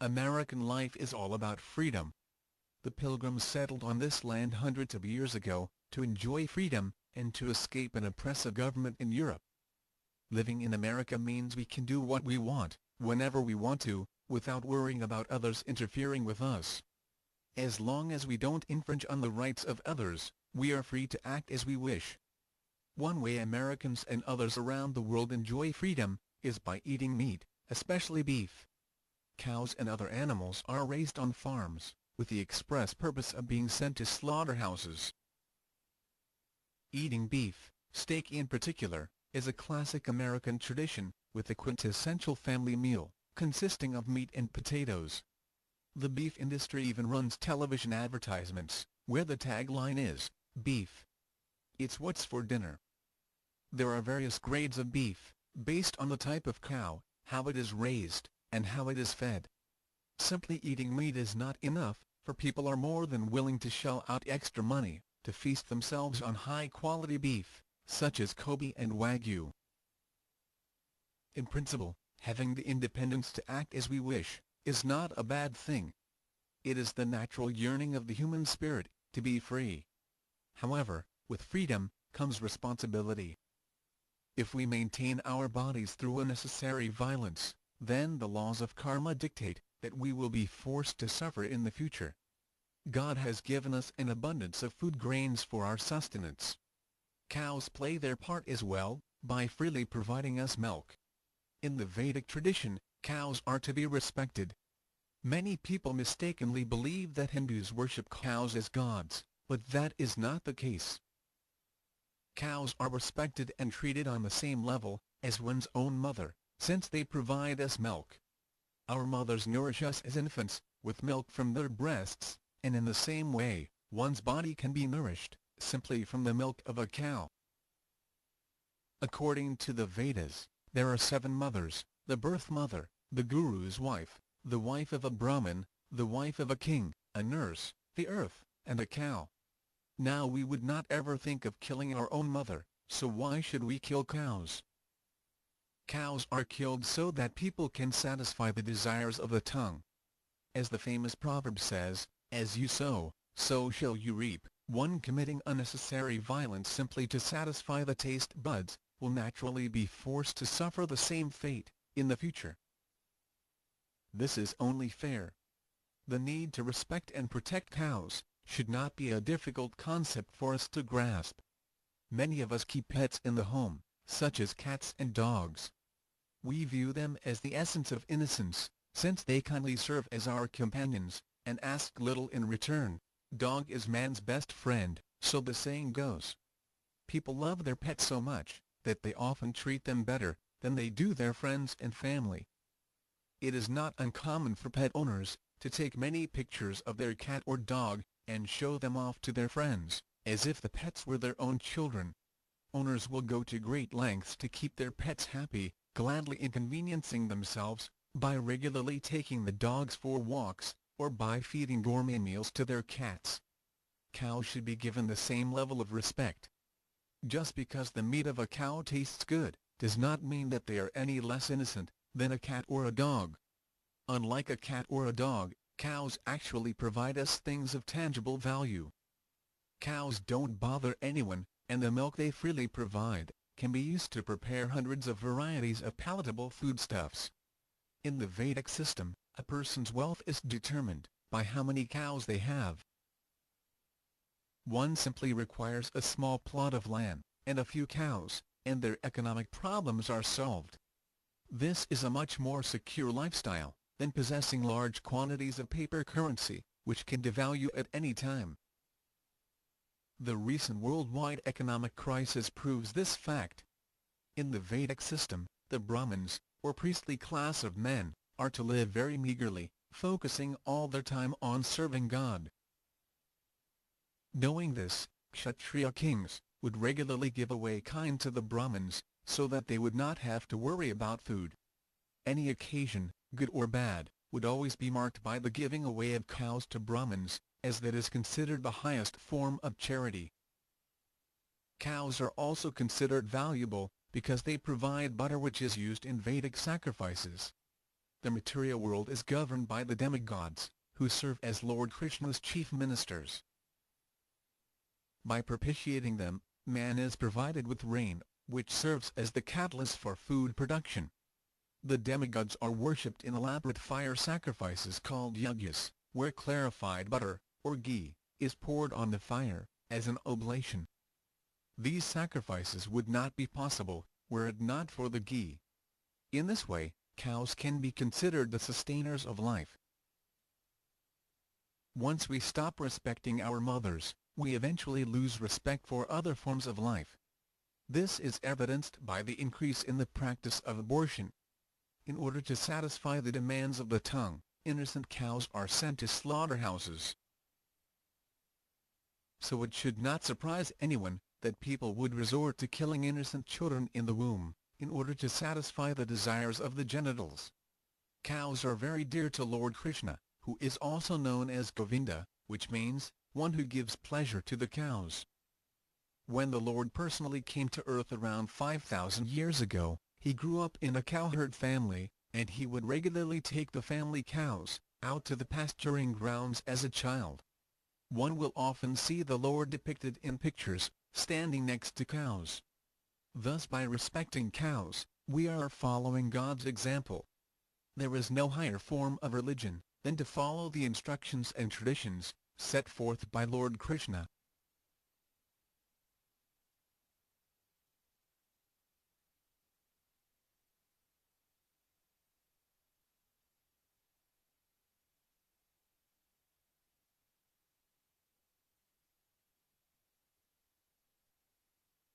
American life is all about freedom. The Pilgrims settled on this land hundreds of years ago, to enjoy freedom, and to escape an oppressive government in Europe. Living in America means we can do what we want, whenever we want to, without worrying about others interfering with us. As long as we don't infringe on the rights of others, we are free to act as we wish. One way Americans and others around the world enjoy freedom, is by eating meat, especially beef. Cows and other animals are raised on farms, with the express purpose of being sent to slaughterhouses. Eating beef, steak in particular, is a classic American tradition, with a quintessential family meal, consisting of meat and potatoes. The beef industry even runs television advertisements, where the tagline is, "Beef. It's what's for dinner." There are various grades of beef, based on the type of cow, how it is raised, and how it is fed. Simply eating meat is not enough, for people are more than willing to shell out extra money to feast themselves on high-quality beef, such as Kobe and Wagyu. In principle, having the independence to act as we wish, is not a bad thing. It is the natural yearning of the human spirit, to be free. However, with freedom, comes responsibility. If we maintain our bodies through unnecessary violence, then the laws of karma dictate that we will be forced to suffer in the future. God has given us an abundance of food grains for our sustenance. Cows play their part as well, by freely providing us milk. In the Vedic tradition, cows are to be respected. Many people mistakenly believe that Hindus worship cows as gods, but that is not the case. Cows are respected and treated on the same level as one's own mother, since they provide us milk. Our mothers nourish us as infants, with milk from their breasts, and in the same way, one's body can be nourished, simply from the milk of a cow. According to the Vedas, there are 7 mothers: the birth mother, the guru's wife, the wife of a Brahmin, the wife of a king, a nurse, the earth, and a cow. Now we would not ever think of killing our own mother, so why should we kill cows? Cows are killed so that people can satisfy the desires of the tongue. As the famous proverb says, "As you sow, so shall you reap." One committing unnecessary violence simply to satisfy the taste buds, will naturally be forced to suffer the same fate, in the future. This is only fair. The need to respect and protect cows should not be a difficult concept for us to grasp. Many of us keep pets in the home, such as cats and dogs. We view them as the essence of innocence, since they kindly serve as our companions, and ask little in return. Dog is man's best friend, so the saying goes. People love their pets so much, that they often treat them better than they do their friends and family. It is not uncommon for pet owners to take many pictures of their cat or dog, and show them off to their friends, as if the pets were their own children. Owners will go to great lengths to keep their pets happy, gladly inconveniencing themselves, by regularly taking the dogs for walks, or by feeding gourmet meals to their cats. Cows should be given the same level of respect. Just because the meat of a cow tastes good, does not mean that they are any less innocent than a cat or a dog. Unlike a cat or a dog, cows actually provide us things of tangible value. Cows don't bother anyone, and the milk they freely provide can be used to prepare hundreds of varieties of palatable foodstuffs. In the Vedic system, a person's wealth is determined by how many cows they have. One simply requires a small plot of land and a few cows, and their economic problems are solved. This is a much more secure lifestyle than possessing large quantities of paper currency, which can devalue at any time. The recent worldwide economic crisis proves this fact. In the Vedic system, the Brahmins, or priestly class of men, are to live very meagerly, focusing all their time on serving God. Knowing this, Kshatriya kings would regularly give away kine to the Brahmins, so that they would not have to worry about food. Any occasion, good or bad, would always be marked by the giving away of cows to Brahmins, as that is considered the highest form of charity. Cows are also considered valuable, because they provide butter which is used in Vedic sacrifices. the material world is governed by the demigods, who serve as Lord Krishna's chief ministers. By propitiating them, man is provided with rain, which serves as the catalyst for food production. The demigods are worshipped in elaborate fire sacrifices called yagyas, where clarified butter, or ghee, is poured on the fire, as an oblation. These sacrifices would not be possible, were it not for the ghee. In this way, cows can be considered the sustainers of life. Once we stop respecting our mothers, we eventually lose respect for other forms of life. This is evidenced by the increase in the practice of abortion. In order to satisfy the demands of the tongue, innocent cows are sent to slaughterhouses. So it should not surprise anyone that people would resort to killing innocent children in the womb, in order to satisfy the desires of the genitals. Cows are very dear to Lord Krishna, who is also known as Govinda, which means, one who gives pleasure to the cows. When the Lord personally came to earth around 5,000 years ago, he grew up in a cowherd family, and he would regularly take the family cows out to the pasturing grounds as a child. One will often see the Lord depicted in pictures, standing next to cows. Thus, by respecting cows, we are following God's example. There is no higher form of religion than to follow the instructions and traditions set forth by Lord Krishna.